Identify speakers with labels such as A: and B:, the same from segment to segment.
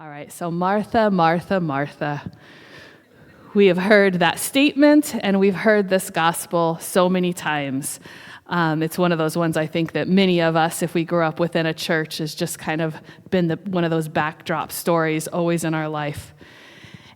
A: All right, so Martha, Martha, Martha. We have heard that statement, and we've heard this gospel so many times. It's one of those ones I think that many of us, if we grew up within a church, has just kind of been one of those backdrop stories always in our life.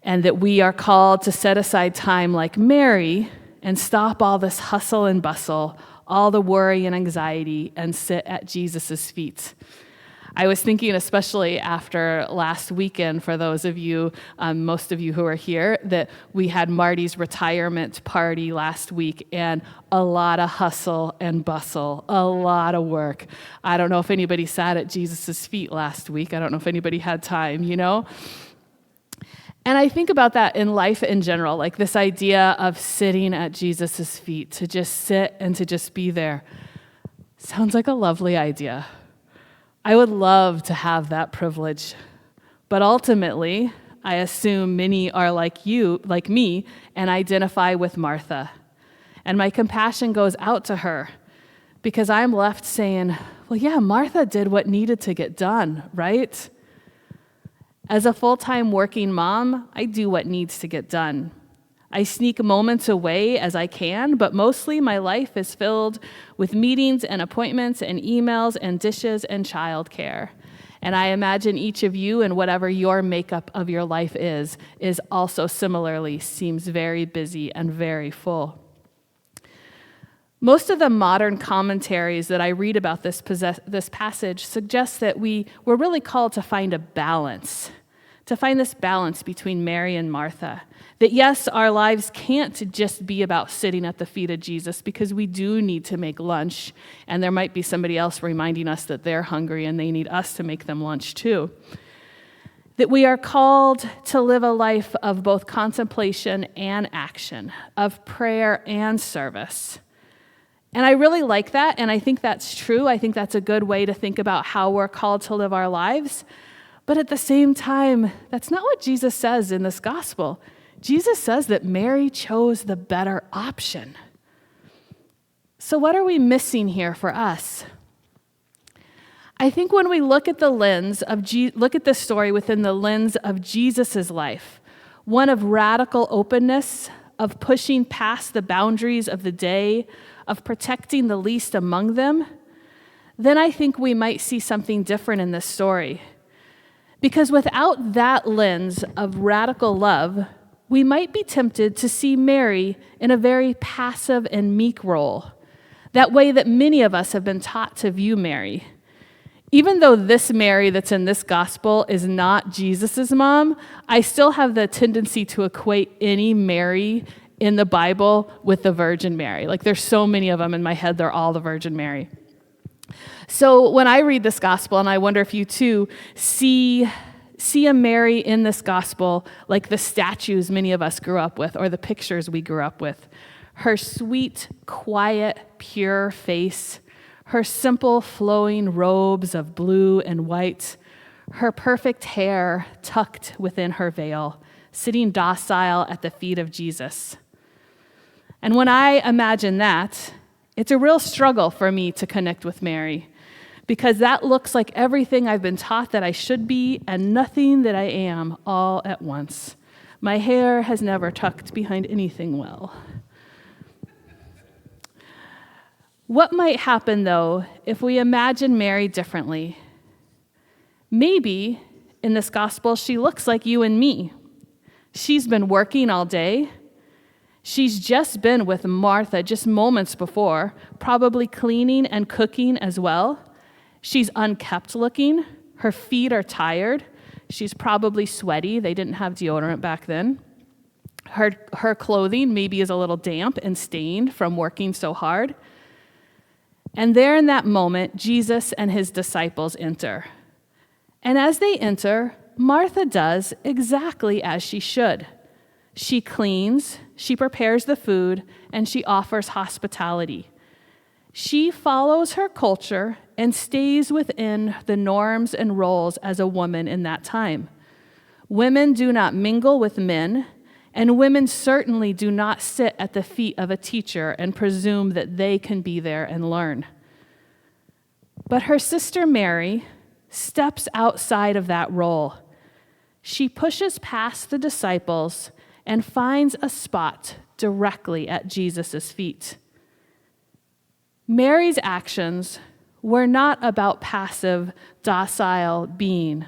A: And that we are called to set aside time like Mary and stop all this hustle and bustle, all the worry and anxiety, and sit at Jesus' feet. I was thinking, especially after last weekend, for those of you, most of you who are here, that we had Marty's retirement party last week, and a lot of hustle and bustle, a lot of work. I don't know if anybody sat at Jesus' feet last week. I don't know if anybody had time, And I think about that in life in general, like this idea of sitting at Jesus' feet, to just sit and to just be there. Sounds like a lovely idea. I would love to have that privilege. But ultimately, I assume many are like me, and identify with Martha. And my compassion goes out to her because I'm left saying, well, yeah, Martha did what needed to get done, right? As a full-time working mom, I do what needs to get done. I sneak moments away as I can, but mostly my life is filled with meetings and appointments and emails and dishes and childcare. And I imagine each of you, and whatever your makeup of your life is also similarly seems very busy and very full. Most of the modern commentaries that I read about this passage suggest that we're really called to find a balance, to find this balance between Mary and Martha. That yes, our lives can't just be about sitting at the feet of Jesus, because we do need to make lunch, and there might be somebody else reminding us that they're hungry and they need us to make them lunch too. That we are called to live a life of both contemplation and action, of prayer and service. And I really like that, and I think that's true. I think that's a good way to think about how we're called to live our lives. But at the same time, that's not what Jesus says in this gospel. Jesus says that Mary chose the better option. So what are we missing here for us? I think when we look at look at this story within the lens of Jesus' life, one of radical openness, of pushing past the boundaries of the day, of protecting the least among them, then I think we might see something different in this story. Because without that lens of radical love, we might be tempted to see Mary in a very passive and meek role, that way that many of us have been taught to view Mary. Even though this Mary that's in this gospel is not Jesus' mom, I still have the tendency to equate any Mary in the Bible with the Virgin Mary. Like there's so many of them in my head, they're all the Virgin Mary. So when I read this gospel, and I wonder if you too see a Mary in this gospel like the statues many of us grew up with, or the pictures we grew up with. Her sweet, quiet, pure face, her simple flowing robes of blue and white, her perfect hair tucked within her veil, sitting docile at the feet of Jesus. And when I imagine that, it's a real struggle for me to connect with Mary, because that looks like everything I've been taught that I should be and nothing that I am all at once. My hair has never tucked behind anything well. What might happen, though, if we imagine Mary differently? Maybe in this gospel, she looks like you and me. She's been working all day. She's just been with Martha just moments before, probably cleaning and cooking as well. She's unkempt looking. Her feet are tired. She's probably sweaty. They didn't have deodorant back then. Her clothing maybe is a little damp and stained from working so hard. And there in that moment, Jesus and his disciples enter. And as they enter, Martha does exactly as she should. She cleans, she prepares the food, and she offers hospitality. She follows her culture and stays within the norms and roles as a woman in that time. Women do not mingle with men, and women certainly do not sit at the feet of a teacher and presume that they can be there and learn. But her sister Mary steps outside of that role. she pushes past the disciples and finds a spot directly at Jesus' feet. Mary's actions were not about passive, docile being.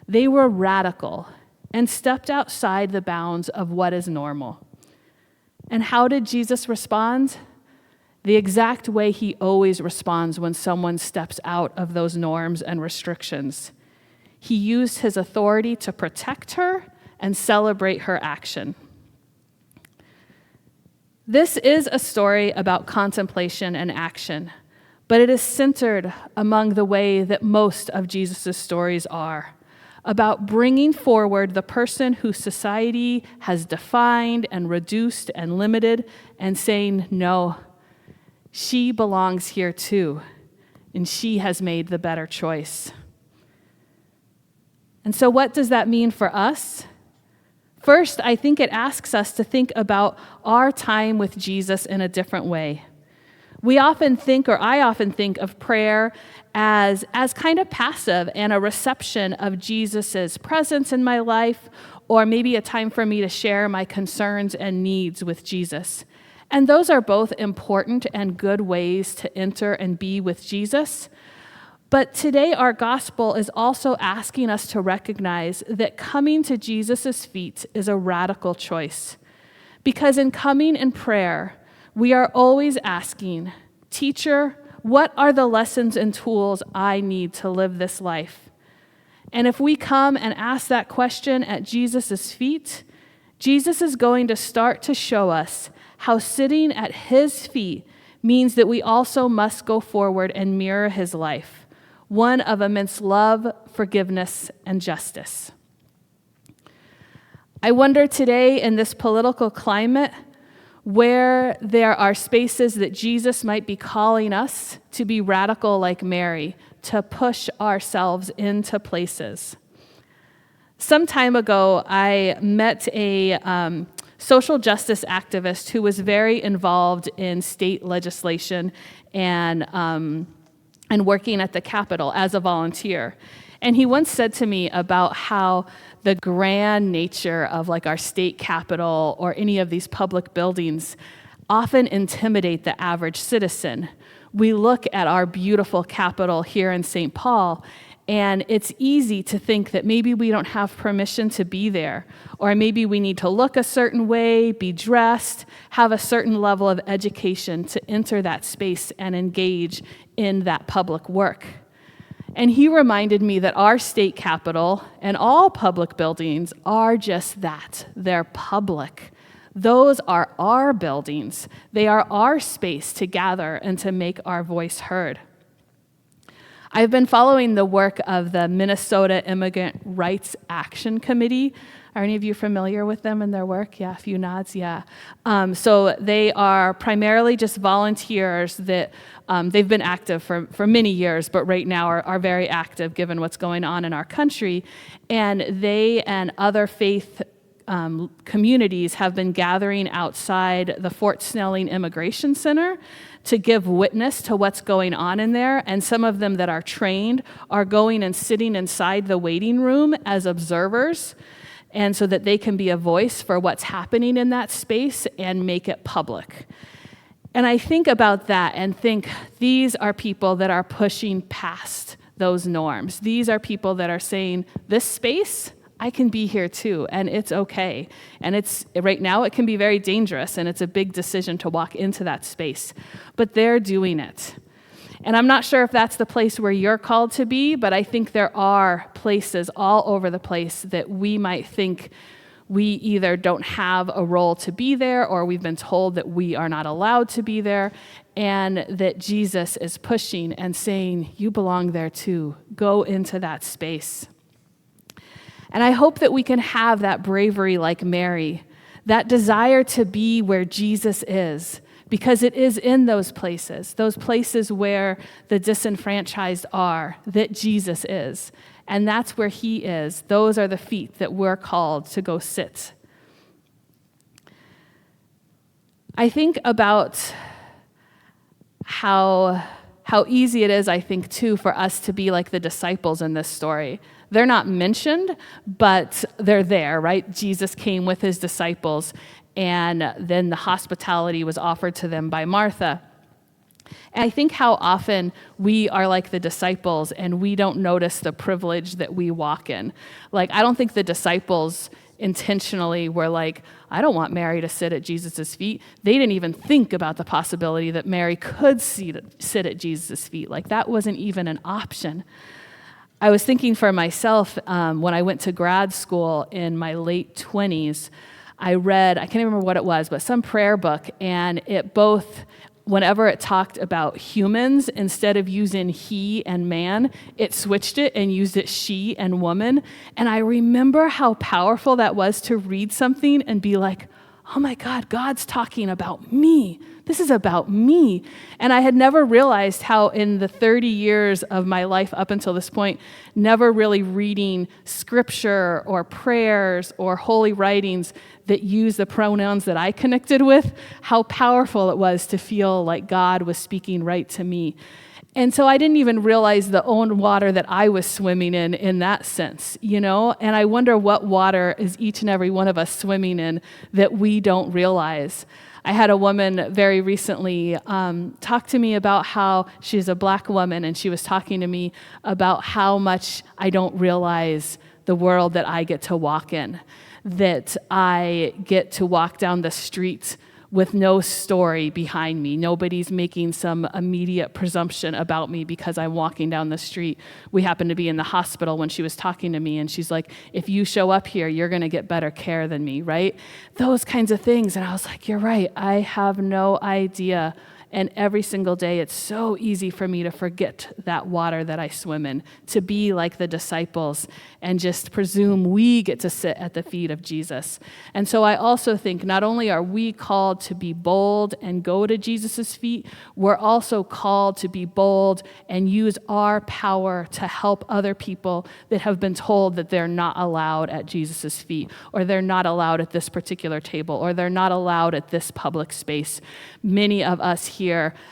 A: They were radical and stepped outside the bounds of what is normal. And how did Jesus respond? The exact way he always responds when someone steps out of those norms and restrictions. He used his authority to protect her and celebrate her action. This is a story about contemplation and action, but it is centered among the way that most of Jesus' stories are, about bringing forward the person who society has defined and reduced and limited and saying, no, she belongs here too, and she has made the better choice. And so what does that mean for us? First, I think it asks us to think about our time with Jesus in a different way. I often think of prayer as kind of passive and a reception of Jesus' presence in my life, or maybe a time for me to share my concerns and needs with Jesus. And those are both important and good ways to enter and be with Jesus. But today, our gospel is also asking us to recognize that coming to Jesus' feet is a radical choice. Because in coming in prayer, we are always asking, Teacher, what are the lessons and tools I need to live this life? And if we come and ask that question at Jesus' feet, Jesus is going to start to show us how sitting at his feet means that we also must go forward and mirror his life. One of immense love, forgiveness, and justice. I wonder today in this political climate where there are spaces that Jesus might be calling us to be radical like Mary, to push ourselves into places. Some time ago, I met a social justice activist who was very involved in state legislation and working at the Capitol as a volunteer. And he once said to me about how the grand nature of like our state capitol or any of these public buildings often intimidate the average citizen. We look at our beautiful Capitol here in St. Paul, and it's easy to think that maybe we don't have permission to be there, or maybe we need to look a certain way, be dressed, have a certain level of education to enter that space and engage in that public work. And he reminded me that our state capitol and all public buildings are just that. They're public. Those are our buildings. They are our space to gather and to make our voice heard. I've been following the work of the Minnesota Immigrant Rights Action Committee. Are any of you familiar with them and their work? Yeah, a few nods, yeah. So they are primarily just volunteers that they've been active for many years, but right now are very active given what's going on in our country. And they and other faith communities have been gathering outside the Fort Snelling Immigration Center to give witness to what's going on in there. And some of them that are trained are going and sitting inside the waiting room as observers, and so that they can be a voice for what's happening in that space and make it public. And I think about that and think these are people that are pushing past those norms. These are people that are saying, this space, I can be here too, and it's okay. And it's right now it can be very dangerous, and it's a big decision to walk into that space. But they're doing it. And I'm not sure if that's the place where you're called to be, but I think there are places all over the place that we might think we either don't have a role to be there, or we've been told that we are not allowed to be there, and that Jesus is pushing and saying, you belong there too. Go into that space. And I hope that we can have that bravery like Mary, that desire to be where Jesus is, because it is in those places where the disenfranchised are, that Jesus is. And that's where he is. Those are the feet that we're called to go sit. I think about how how easy it is, I think, too, for us to be like the disciples in this story. They're not mentioned, but they're there, right? Jesus came with his disciples, and then the hospitality was offered to them by Martha. And I think how often we are like the disciples and we don't notice the privilege that we walk in. Like, I don't think the disciples intentionally were like, I don't want Mary to sit at Jesus' feet. They didn't even think about the possibility that Mary could sit at Jesus' feet. Like, that wasn't even an option. I was thinking for myself, when I went to grad school in my late 20s, I read, I can't remember what it was, but some prayer book, and it both, whenever it talked about humans, instead of using he and man, it switched it and used it she and woman. And I remember how powerful that was to read something and be like, oh my God, God's talking about me. This is about me. And I had never realized how in the 30 years of my life up until this point, never really reading scripture or prayers or holy writings that use the pronouns that I connected with, how powerful it was to feel like God was speaking right to me. And so I didn't even realize the own water that I was swimming in that sense, you know? And I wonder what water is each and every one of us swimming in that we don't realize. I had a woman very recently talk to me about how she's a Black woman, and she was talking to me about how much I don't realize the world that I get to walk in, that I get to walk down the street with no story behind me. Nobody's making some immediate presumption about me because I'm walking down the street. We happened to be in the hospital when she was talking to me, and she's like, if you show up here, you're going to get better care than me, right? Those kinds of things. And I was like, you're right. I have no idea. And every single day, it's so easy for me to forget that water that I swim in, to be like the disciples and just presume we get to sit at the feet of Jesus. And so I also think not only are we called to be bold and go to Jesus' feet, we're also called to be bold and use our power to help other people that have been told that they're not allowed at Jesus' feet, or they're not allowed at this particular table, or they're not allowed at this public space. Many of us here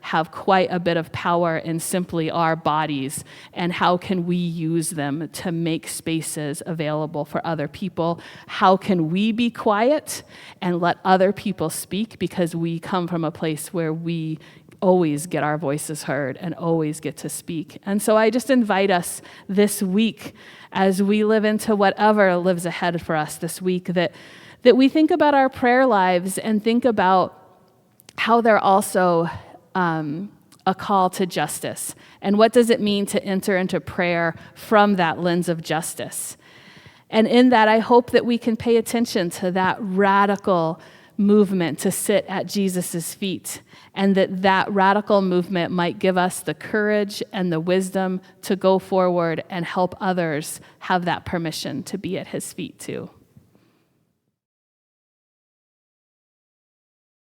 A: have quite a bit of power in simply our bodies, and how can we use them to make spaces available for other people? How can we be quiet and let other people speak, because we come from a place where we always get our voices heard and always get to speak. And so I just invite us this week, as we live into whatever lives ahead for us this week, that we think about our prayer lives and think about how they're also a call to justice. And what does it mean to enter into prayer from that lens of justice? And in that, I hope that we can pay attention to that radical movement to sit at Jesus' feet, and that radical movement might give us the courage and the wisdom to go forward and help others have that permission to be at his feet too.